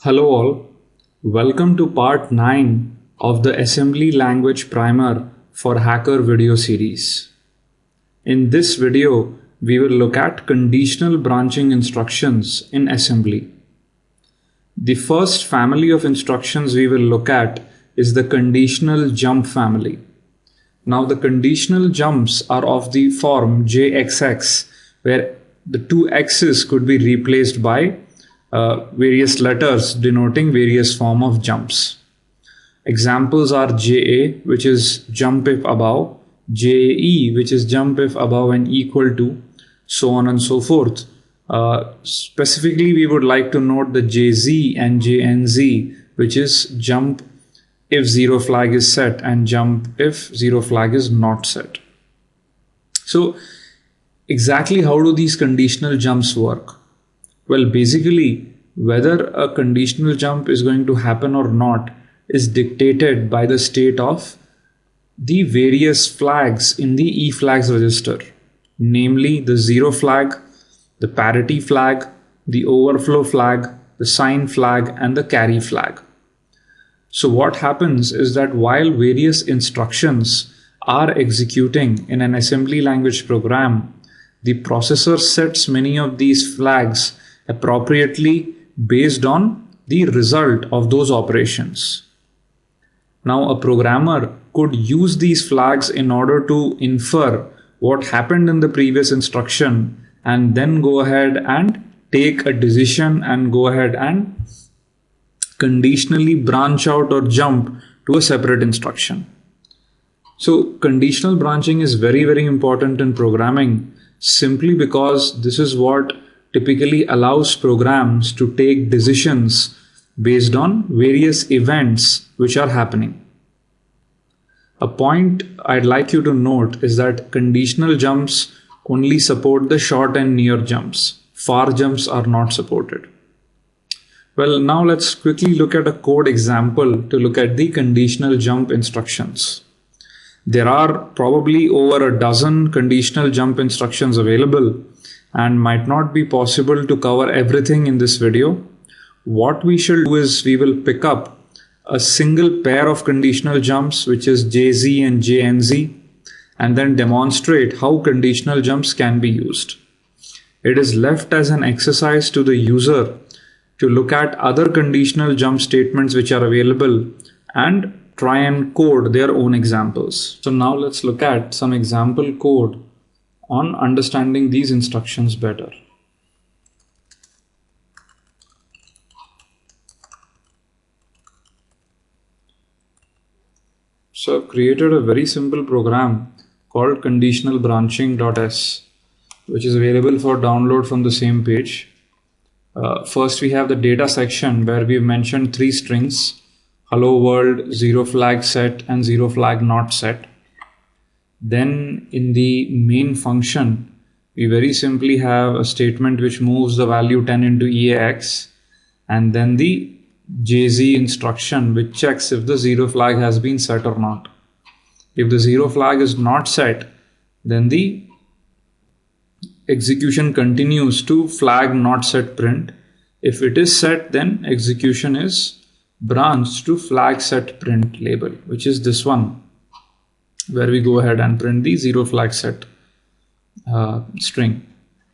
Hello all, welcome to part 9 of the Assembly Language Primer for Hacker video series. In this video, we will look at conditional branching instructions in assembly. The first family of instructions we will look at is the conditional jump family. Now the conditional jumps are of the form JXX, where the two X's could be replaced by various letters denoting various form of jumps. Examples are JA, which is jump if above, JE, which is jump if above and equal to, so on and so forth. Specifically, we would like to note the JZ and JNZ, which is jump if zero flag is set and jump if zero flag is not set. So exactly how do these conditional jumps work? Well, basically, whether a conditional jump is going to happen or not is dictated by the state of the various flags in the E flags register, namely the zero flag, the parity flag, the overflow flag, the sign flag, and the carry flag. So what happens is that while various instructions are executing in an assembly language program, the processor sets many of these flags appropriately based on the result of those operations. Now, a programmer could use these flags in order to infer what happened in the previous instruction and then go ahead and take a decision and go ahead and conditionally branch out or jump to a separate instruction. So conditional branching is very, very important in programming simply because this is what typically allows programs to take decisions based on various events which are happening. A point I'd like you to note is that conditional jumps only support the short and near jumps. Far jumps are not supported. Well, now let's quickly look at a code example to look at the conditional jump instructions. There are probably over a dozen conditional jump instructions available and might not be possible to cover everything in this video. What we shall do is we will pick up a single pair of conditional jumps, which is JZ and JNZ, and then demonstrate how conditional jumps can be used. It is left as an exercise to the user to look at other conditional jump statements which are available and try and code their own examples. So now let's look at some example code on understanding these instructions better. So I've created a very simple program called conditional branching.s, which is available for download from the same page. First we have the data section where we've mentioned three strings: hello world, zero flag set, and zero flag not set. Then in the main function, we very simply have a statement which moves the value 10 into EAX, and then the JZ instruction which checks if the zero flag has been set or not. If the zero flag is not set, then the execution continues to flag not set print. If it is set, then execution is branched to flag set print label, which is this one, where we go ahead and print the zero flag set string.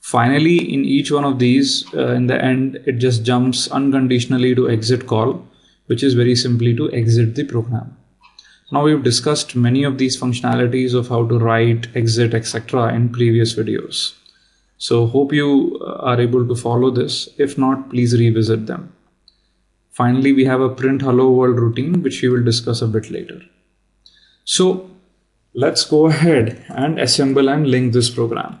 Finally, in each one of these, in the end, it just jumps unconditionally to exit call, which is very simply to exit the program. Now we've discussed many of these functionalities of how to write, exit, etc. in previous videos. So hope you are able to follow this. If not, please revisit them. Finally, we have a print hello world routine, which we will discuss a bit later. So let's go ahead and assemble and link this program.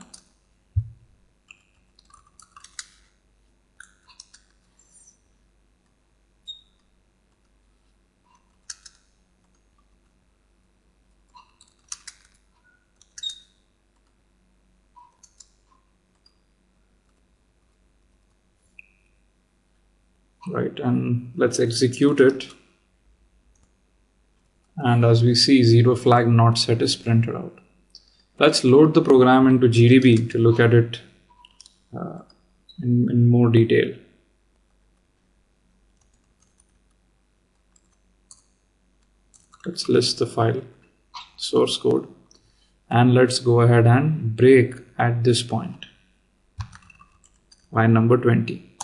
Right, and let's execute it. And as we see, zero flag not set is printed out. Let's load the program into GDB to look at it in more detail. Let's list the file, source code, and let's go ahead and break at this point, line number 20.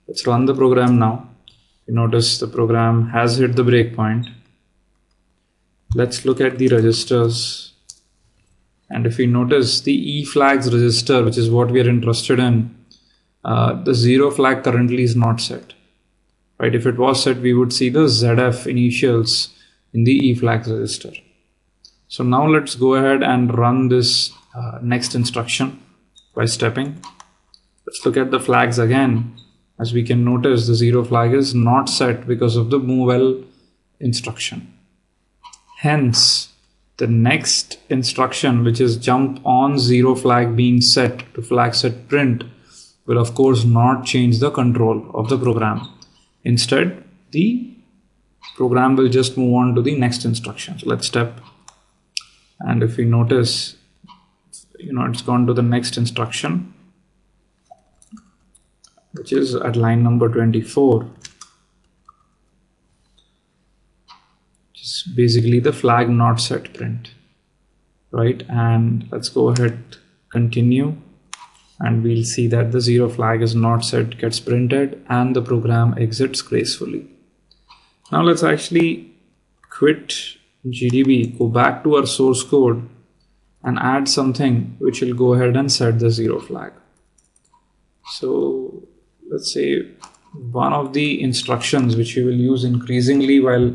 Let's run the program now. You notice the program has hit the breakpoint. Let's look at the registers. And if we notice the E flags register, which is what we are interested in, the 0 flag currently is not set. Right? If it was set, we would see the ZF initials in the E flags register. So now let's go ahead and run this next instruction by stepping. Let's look at the flags again. As we can notice, the 0 flag is not set because of the move instruction. Hence, the next instruction, which is jump on 0 flag being set to flag set print, will of course not change the control of the program. Instead, the program will just move on to the next instruction. So let's step, and if we notice, it's gone to the next instruction, which is at line number 24. Basically the flag not set print, right? And let's go ahead, continue, and we'll see that the 0 flag is not set gets printed and the program exits gracefully. Now let's actually quit GDB, go back to our source code and add something which will go ahead and set the 0 flag. So let's say one of the instructions which we will use increasingly while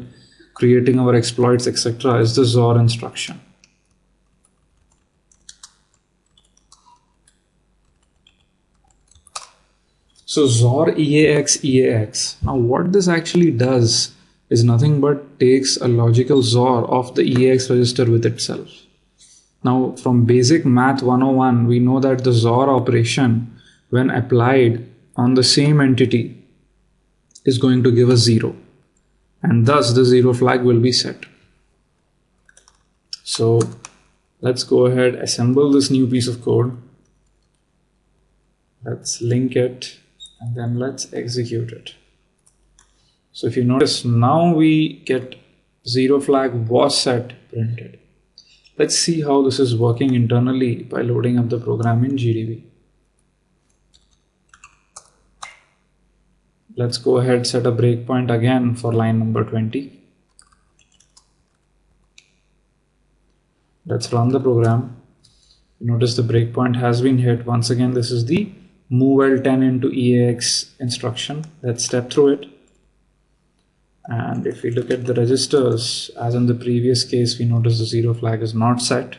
creating our exploits, etc., is the XOR instruction. So XOR EAX. Now what this actually does is nothing but takes a logical XOR of the EAX register with itself. Now from basic math 101, we know that the XOR operation, when applied on the same entity, is going to give a 0. And thus the 0 flag will be set. So let's go ahead, assemble this new piece of code. Let's link it and then let's execute it. So if you notice, now we get 0 flag was set printed. Let's see how this is working internally by loading up the program in GDB. Let's go ahead, set a breakpoint again for line number 20. Let's run the program. Notice the breakpoint has been hit. Once again, this is the move L10 into EAX instruction. Let's step through it. And if we look at the registers, as in the previous case, we notice the 0 flag is not set.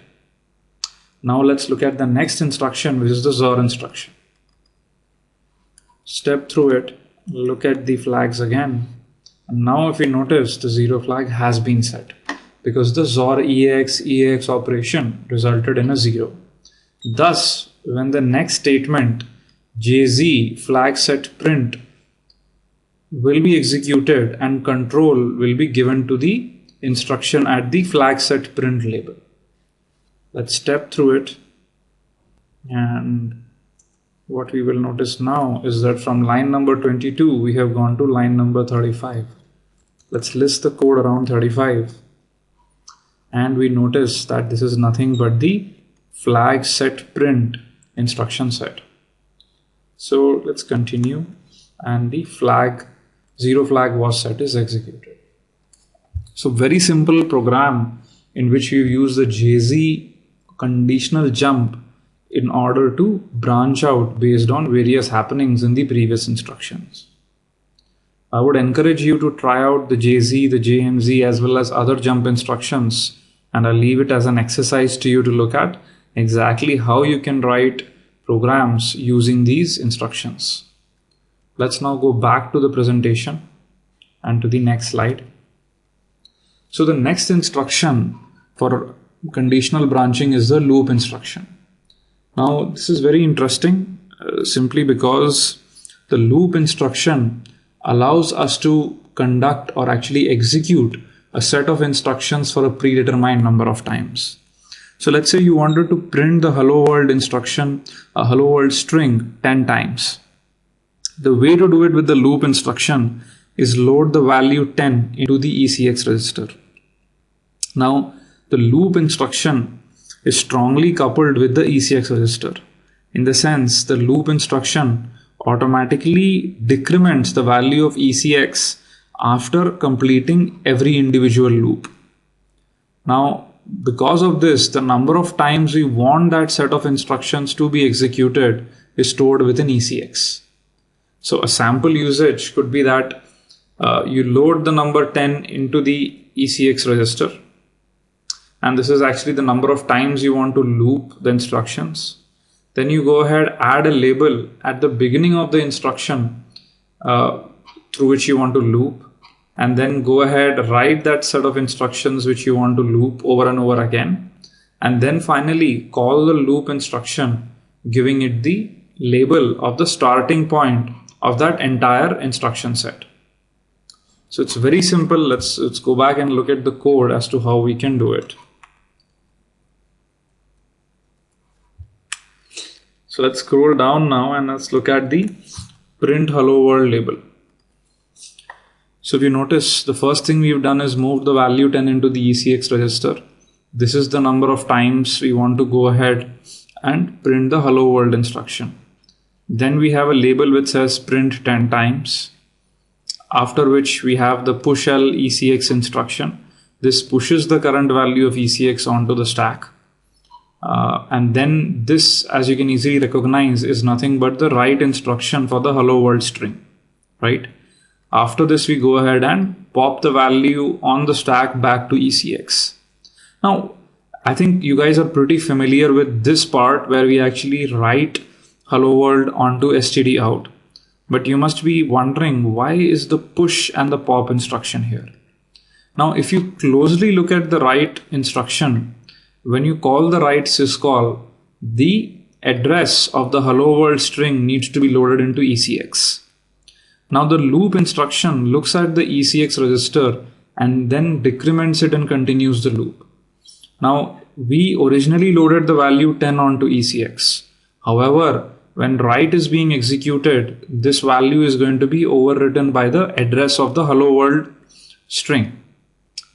Now let's look at the next instruction, which is the XOR instruction. Step through it. Look at the flags again, and now if you notice, the 0 flag has been set because the XOR EAX operation resulted in a 0. Thus, when the next statement JZ flag set print will be executed and control will be given to the instruction at the flag set print label. Let's step through it, and what we will notice now is that from line number 22 we have gone to line number 35. Let's list the code around 35, and we notice that this is nothing but the flag set print instruction set. So let's continue, and the 0 flag was set is executed. So very simple program in which you use the JZ conditional jump in order to branch out based on various happenings in the previous instructions. I would encourage you to try out the JZ, the JMZ, as well as other jump instructions, and I'll leave it as an exercise to you to look at exactly how you can write programs using these instructions. Let's now go back to the presentation and to the next slide. So the next instruction for conditional branching is the loop instruction. Now this is very interesting simply because the loop instruction allows us to conduct or actually execute a set of instructions for a predetermined number of times. So let's say you wanted to print the hello world instruction, a hello world string 10 times. The way to do it with the loop instruction is load the value 10 into the ECX register. Now, the loop instruction is strongly coupled with the ECX register. In the sense, the loop instruction automatically decrements the value of ECX after completing every individual loop. Now, because of this, the number of times we want that set of instructions to be executed is stored within ECX. So a sample usage could be that you load the number 10 into the ECX register, and this is actually the number of times you want to loop the instructions. Then you go ahead, add a label at the beginning of the instruction through which you want to loop, and then go ahead, write that set of instructions which you want to loop over and over again, and then finally call the loop instruction, giving it the label of the starting point of that entire instruction set. So it's very simple. Let's go back and look at the code as to how we can do it. So let's scroll down now and let's look at the print hello world label. So if you notice, the first thing we've done is move the value 10 into the ECX register. This is the number of times we want to go ahead and print the hello world instruction. Then we have a label which says print 10 times, after which we have the push L ECX instruction. This pushes the current value of ECX onto the stack. And then this, as you can easily recognize, is nothing but the write instruction for the hello world string, right? After this, we go ahead and pop the value on the stack back to ECX. Now, I think you guys are pretty familiar with this part where we actually write hello world onto std out. But you must be wondering, why is the push and the pop instruction here? Now, if you closely look at the write instruction, when you call the write syscall, the address of the hello world string needs to be loaded into ECX. Now the loop instruction looks at the ECX register and then decrements it and continues the loop. Now we originally loaded the value 10 onto ECX. However, when write is being executed, this value is going to be overwritten by the address of the hello world string.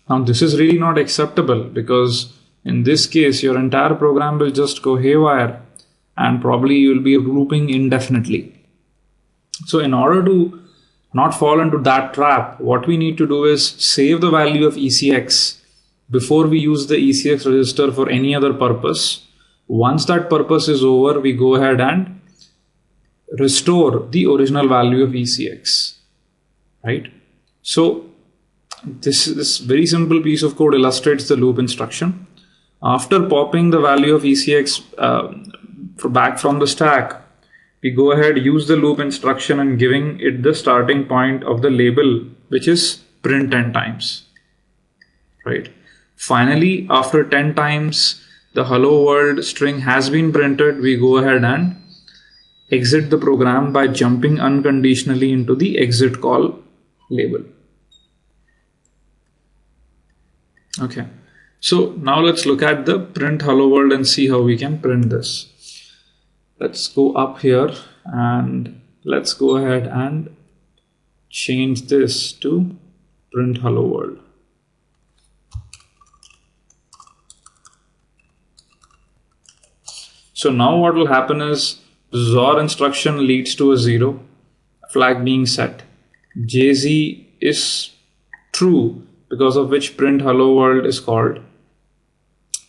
Now this is really not acceptable, because in this case your entire program will just go haywire and probably you will be looping indefinitely. So in order to not fall into that trap, what we need to do is save the value of ECX before we use the ECX register for any other purpose. Once that purpose is over, we go ahead and restore the original value of ECX, right? So this very simple piece of code illustrates the loop instruction. After popping the value of ECX back from the stack, we go ahead, use the loop instruction and giving it the starting point of the label, which is print 10 times, right? Finally, after 10 times the hello world string has been printed, we go ahead and exit the program by jumping unconditionally into the exit call label. Okay, so now let's look at the print hello world and see how we can print this. Let's go up here and let's go ahead and change this to print hello world. So now what will happen is XOR instruction leads to a 0, flag being set. JZ is true, because of which print hello world is called.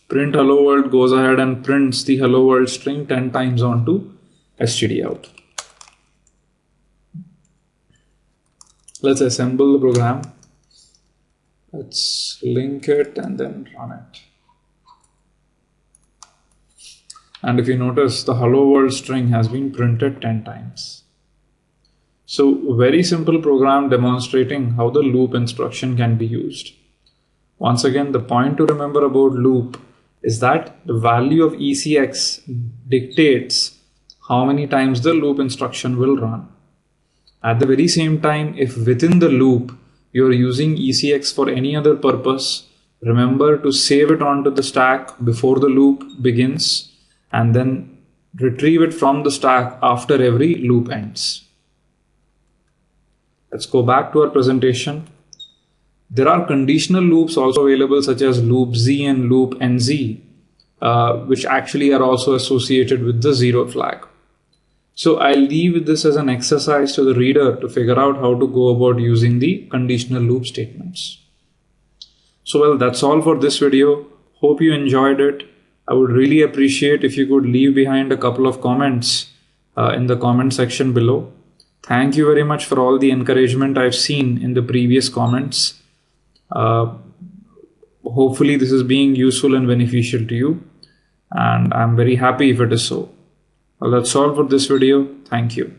Print hello world goes ahead and prints the hello world string 10 times onto std out. Let's assemble the program. Let's link it and then run it. And if you notice, the hello world string has been printed 10 times. So very simple program demonstrating how the loop instruction can be used. Once again, the point to remember about loop is that the value of ECX dictates how many times the loop instruction will run. At the very same time, if within the loop you're using ECX for any other purpose, remember to save it onto the stack before the loop begins and then retrieve it from the stack after every loop ends. Let's go back to our presentation. There are conditional loops also available, such as loop Z and loop NZ, which actually are also associated with the zero flag. So I'll leave this as an exercise to the reader to figure out how to go about using the conditional loop statements. So well, that's all for this video. Hope you enjoyed it. I would really appreciate if you could leave behind a couple of comments in the comment section below. Thank you very much for all the encouragement I've seen in the previous comments. Hopefully this is being useful and beneficial to you, and I'm very happy if it is so. Well, that's all for this video. Thank you.